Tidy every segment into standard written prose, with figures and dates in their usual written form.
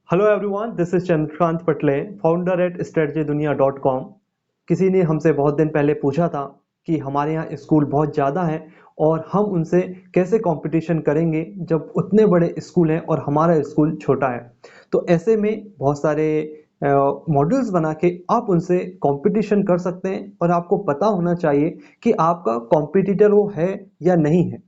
Hello everyone, this is Chandrakant Patle, founder at strategydunia.com। किसी ने हमसे बहुत दिन पहले पूछा था कि हमारे यहाँ स्कूल बहुत ज़्यादा हैं और हम उनसे कैसे कंपटीशन करेंगे जब उतने बड़े स्कूल हैं और हमारा स्कूल छोटा है। तो ऐसे में बहुत सारे मॉड्यूल्स बना के आप उनसे कंपटीशन कर सकते हैं और आपको पता होना चाहिए कि आपका कॉम्पिटिटर वो है या नहीं है।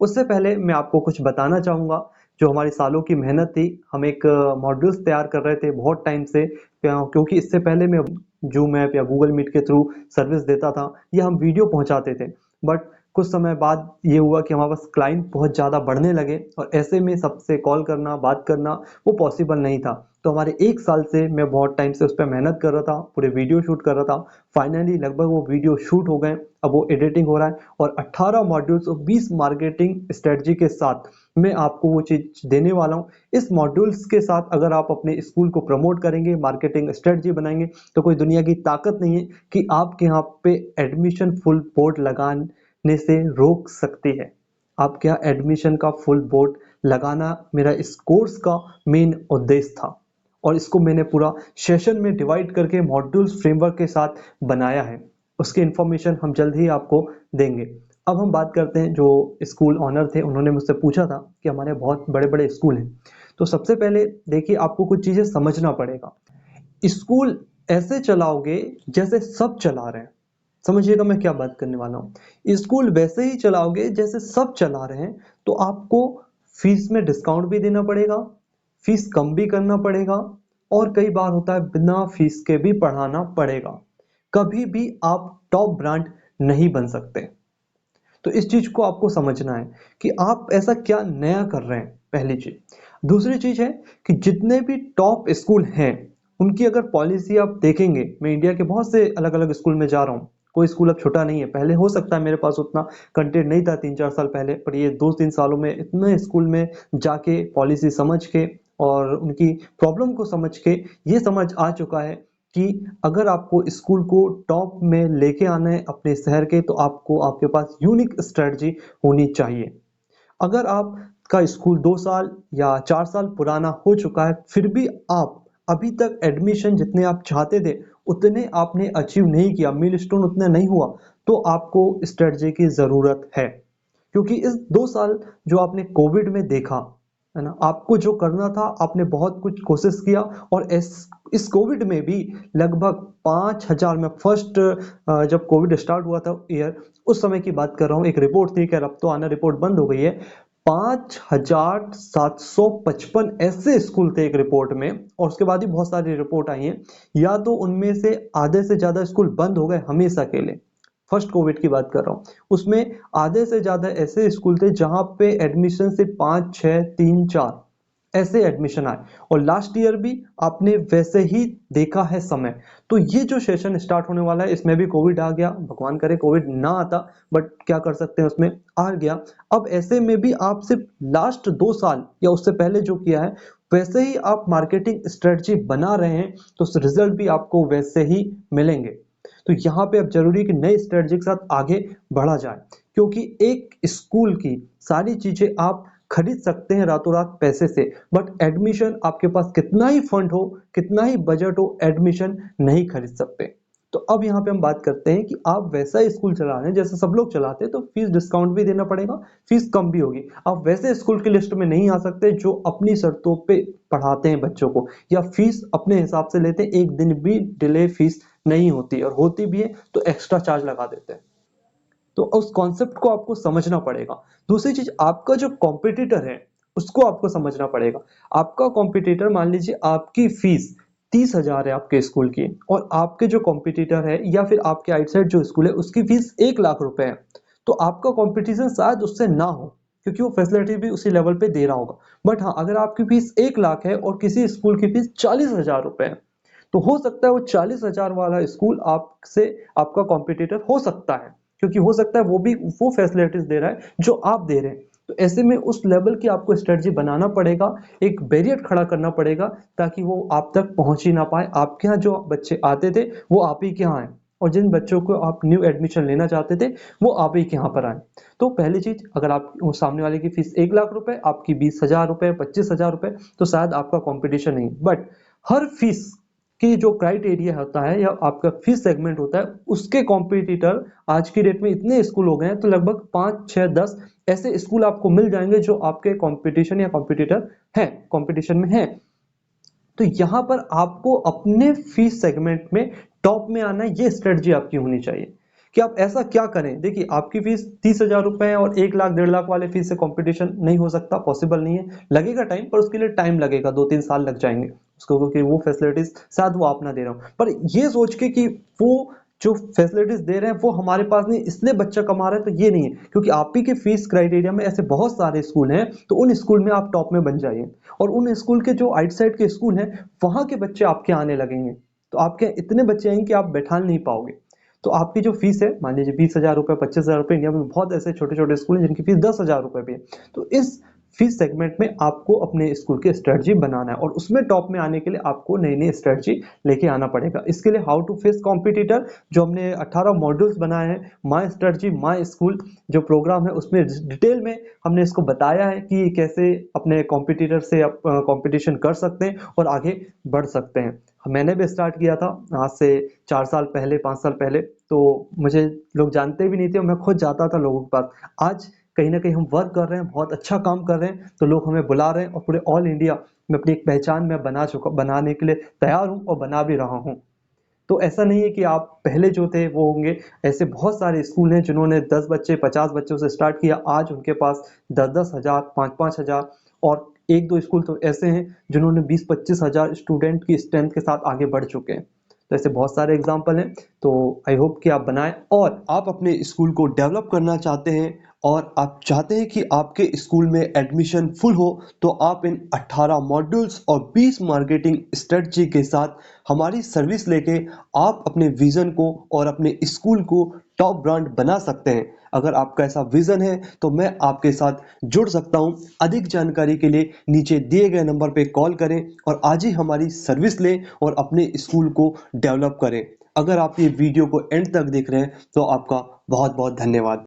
उससे पहले मैं आपको कुछ बताना चाहूँगा। जो हमारी सालों की मेहनत थी, हम एक मॉड्यूल्स तैयार कर रहे थे बहुत टाइम से, क्योंकि इससे पहले मैं जूम ऐप या गूगल मीट के थ्रू सर्विस देता था या हम वीडियो पहुंचाते थे। बट कुछ समय बाद ये हुआ कि हमारे पास क्लाइंट बहुत ज़्यादा बढ़ने लगे और ऐसे में सबसे कॉल करना, बात करना वो पॉसिबल नहीं था। तो हमारे 1 साल से मैं बहुत टाइम से उस पर मेहनत कर रहा था, पूरे वीडियो शूट कर रहा था। फाइनली लगभग वो वीडियो शूट हो गए, अब वो एडिटिंग हो रहा है और 18 मॉड्यूल्स और 20 मार्केटिंग स्ट्रेटजी के साथ मैं आपको वो चीज़ देने वाला हूँ। इस मॉड्यूल्स के साथ अगर आप अपने स्कूल को प्रमोट करेंगे, मार्केटिंग स्ट्रेटजी बनाएंगे, तो कोई दुनिया की ताकत नहीं है कि आपके यहाँ पे एडमिशन फुल बोर्ड लगाने से रोक सकती है। आपके यहाँ एडमिशन का फुल बोर्ड लगाना मेरा इस कोर्स का मेन उद्देश्य था और इसको मैंने पूरा सेशन में डिवाइड करके मॉड्यूल्स फ्रेमवर्क के साथ बनाया है। उसकी इन्फॉर्मेशन हम जल्द ही आपको देंगे। अब हम बात करते हैं, जो स्कूल ऑनर थे उन्होंने मुझसे पूछा था कि हमारे बहुत बड़े बड़े स्कूल हैं। तो सबसे पहले देखिए, आपको कुछ चीज़ें समझना पड़ेगा। स्कूल ऐसे चलाओगे जैसे सब चला रहे हैं। समझिएगा मैं क्या बात करने वाला हूँ। स्कूल वैसे ही चलाओगे जैसे सब चला रहे हैं तो आपको फीस में डिस्काउंट भी देना पड़ेगा, फीस कम भी करना पड़ेगा और कई बार होता है बिना फीस के भी पढ़ाना पड़ेगा। कभी भी आप टॉप ब्रांड नहीं बन सकते। तो इस चीज को आपको समझना है कि आप ऐसा क्या नया कर रहे हैं, पहली चीज। दूसरी चीज है कि जितने भी टॉप स्कूल हैं उनकी अगर पॉलिसी आप देखेंगे, मैं इंडिया के बहुत से अलग अलग स्कूल में जा रहा हूँ, कोई स्कूल अब छोटा नहीं है। पहले हो सकता है मेरे पास उतना कंटेंट नहीं था 3-4 साल पहले, पर ये 2-3 सालों में इतने स्कूल में जाके पॉलिसी समझ के और उनकी प्रॉब्लम को समझ के ये समझ आ चुका है कि अगर आपको स्कूल को टॉप में लेके आना है अपने शहर के, तो आपको आपके पास यूनिक स्ट्रेटजी होनी चाहिए। अगर आपका स्कूल 2 साल या 4 साल पुराना हो चुका है फिर भी आप अभी तक एडमिशन जितने आप चाहते थे उतने आपने अचीव नहीं किया, मिलस्टोन उतना नहीं हुआ, तो आपको स्ट्रेटजी की जरूरत है। क्योंकि इस 2 साल जो आपने कोविड में देखा है ना, आपको जो करना था आपने बहुत कुछ कोशिश किया और इस कोविड में भी लगभग 5,000 में फर्स्ट, जब कोविड स्टार्ट हुआ था ईयर, उस समय की बात कर रहा हूँ। एक रिपोर्ट थी, खैर अब तो आना रिपोर्ट बंद हो गई है। 5,755 ऐसे स्कूल थे एक रिपोर्ट में, और उसके बाद भी बहुत सारी रिपोर्ट आई हैं। या तो उनमें से आधे से ज्यादा स्कूल बंद हो गए हमेशा के लिए, फर्स्ट कोविड की बात कर रहा हूँ। उसमें आधे से ज्यादा ऐसे स्कूल थे जहां पे एडमिशन से 5, 6, 3, 4 ऐसे एडमिशन आए, और लास्ट ईयर भी आपने वैसे ही देखा है समय। तो ये जो सेशन स्टार्ट होने वाला है इसमें भी कोविड आ गया, भगवान करे कोविड ना आता, बट क्या कर सकते हैं, उसमें आ गया। अब ऐसे में भी आप सिर्फ लास्ट 2 साल या उससे पहले जो किया है वैसे ही आप मार्केटिंग स्ट्रेटजी बना रहे हैं, तो रिजल्ट भी आपको वैसे ही मिलेंगे। तो यहाँ पे अब जरूरी है कि नई स्ट्रेटजी के साथ आगे बढ़ा जाए, क्योंकि एक स्कूल की सारी चीजें आप खरीद सकते हैं रातों रात पैसे से, बट एडमिशन आपके पास कितना ही फंड हो, कितना ही बजट हो, एडमिशन नहीं खरीद सकते। तो अब यहाँ पे हम बात करते हैं कि आप वैसा स्कूल चला रहे हैं जैसे सब लोग चलाते हैं, तो फीस डिस्काउंट भी देना पड़ेगा, फीस कम भी होगी। आप वैसे स्कूल की लिस्ट में नहीं आ सकते जो अपनी शर्तों पे पढ़ाते हैं बच्चों को, या फीस अपने हिसाब से लेते हैं, एक दिन भी डिले फीस नहीं होती, और होती भी है तो एक्स्ट्रा चार्ज लगा देते हैं। तो उस कॉन्सेप्ट को आपको समझना पड़ेगा। दूसरी चीज, आपका जो कॉम्पिटिटर है उसको आपको समझना पड़ेगा। आपका कॉम्पिटिटर, मान लीजिए आपकी फीस 30,000 है आपके स्कूल की, और आपके जो कॉम्पिटिटर है या फिर आपके आउटसाइड जो स्कूल है उसकी फीस 1 लाख रुपए है, तो आपका कॉम्पिटिशन शायद उससे ना हो, क्योंकि वो फैसिलिटी भी उसी लेवल पे दे रहा होगा। बट हाँ, अगर आपकी फीस 1 लाख है और किसी स्कूल की फीस 40,000 रुपए है, तो हो सकता है वो 40,000 वाला स्कूल आपसे, आपका कॉम्पिटिटर हो सकता है, क्योंकि हो सकता है वो भी वो फैसिलिटीज दे रहा है जो आप दे रहे हैं। तो ऐसे में उस लेवल की आपको स्ट्रेटजी बनाना पड़ेगा, एक बैरियर खड़ा करना पड़ेगा, ताकि वो आप तक पहुंच ही ना पाए। आपके यहाँ जो बच्चे आते थे वो आप ही के यहाँ आए, और जिन बच्चों को आप न्यू एडमिशन लेना चाहते थे वो आप ही के यहाँ पर आए। तो पहली चीज, अगर आप वो सामने वाले की फीस 1 लाख रुपए, आपकी 20,000 रुपए, 25,000 रुपए, तो शायद आपका कंपटीशन नहीं। बट हर फीस की जो क्राइटेरिया होता है या आपका फीस सेगमेंट होता है, उसके कॉम्पिटिटर आज की डेट में इतने स्कूल हो गए हैं, तो लगभग 5, 6, 10 ऐसे स्कूल आपको मिल जाएंगे जो आपके कंपटीशन या कॉम्पिटिटर हैं, कंपटीशन में हैं। तो यहाँ पर आपको अपने फीस सेगमेंट में टॉप में आना है, ये स्ट्रेटजी आपकी होनी चाहिए कि आप ऐसा क्या करें। देखिए, आपकी फीस 30,000 रुपए है और 1 लाख 1.5 लाख वाले फीस से कंपटीशन नहीं हो सकता, पॉसिबल नहीं है। लगेगा टाइम, पर उसके लिए टाइम लगेगा, 2-3 साल लग जाएंगे उसको, क्योंकि वो फैसिलिटीज शायद वो आप ना दे रहा हूँ। पर ये सोच के कि वो जो फैसिलिटीज दे रहे हैं वो हमारे पास नहीं, इसलिए बच्चा कमा रहा है, तो ये नहीं है। क्योंकि आप ही के फीस क्राइटेरिया में ऐसे बहुत सारे स्कूल हैं, तो उन स्कूल में आप टॉप में बन जाइए, और उन स्कूल के जो आउटसाइड के स्कूल हैं वहां के बच्चे आपके आने लगेंगे। तो आपके इतने बच्चे आएंगे कि आप बैठा नहीं पाओगे। तो आपकी जो फीस है, मान लीजिए 20,000 रुपए, 25,000 रुपए, इंडिया में बहुत ऐसे छोटे छोटे स्कूल हैं जिनकी फीस 10,000 रुपए भी है। तो इस फीस सेगमेंट में आपको अपने स्कूल की स्ट्रेटजी बनाना है, और उसमें टॉप में आने के लिए आपको नई नई स्ट्रेटजी लेके आना पड़ेगा। इसके लिए हाउ टू फेस कॉम्पिटिटर, जो हमने 18 मॉड्यूल्स बनाए हैं, माई स्ट्रेटजी माई स्कूल जो प्रोग्राम है, उसमें डिटेल में हमने इसको बताया है कि कैसे अपने कॉम्पिटिटर से कॉम्पिटिशन कर सकते हैं और आगे बढ़ सकते हैं। मैंने भी स्टार्ट किया था आज से 4 साल पहले, 5 साल पहले। तो मुझे लोग जानते भी नहीं थे और मैं खुद जाता था लोगों के पास। आज कहीं ना कहीं हम वर्क कर रहे हैं, बहुत अच्छा काम कर रहे हैं, तो लोग हमें बुला रहे हैं, और पूरे ऑल इंडिया में अपनी एक पहचान मैं बनाने के लिए तैयार हूँ और बना भी रहा हूँ। तो ऐसा नहीं है कि आप पहले जो थे वो होंगे। ऐसे बहुत सारे स्कूल हैं जिन्होंने 10 बच्चे, 50 बच्चों से स्टार्ट किया, आज उनके पास 10-10 हज़ार, 5-5 हज़ार, और 1-2 स्कूल तो ऐसे हैं जिन्होंने 20-25 हज़ार स्टूडेंट की स्ट्रेंथ के साथ आगे बढ़ चुके हैं। तो ऐसे बहुत सारे एग्जाम्पल हैं। तो आई होप कि आप बनाएं। और आप अपने स्कूल को डेवलप करना चाहते हैं और आप चाहते हैं कि आपके स्कूल में एडमिशन फुल हो, तो आप इन 18 मॉड्यूल्स और 20 मार्केटिंग स्ट्रेटजी के साथ हमारी सर्विस लेके आप अपने विजन को और अपने स्कूल को टॉप ब्रांड बना सकते हैं। अगर आपका ऐसा विजन है तो मैं आपके साथ जुड़ सकता हूं। अधिक जानकारी के लिए नीचे दिए गए नंबर पे कॉल करें और आज ही हमारी सर्विस लें और अपने स्कूल को डेवलप करें। अगर आप ये वीडियो को एंड तक देख रहे हैं तो आपका बहुत बहुत धन्यवाद।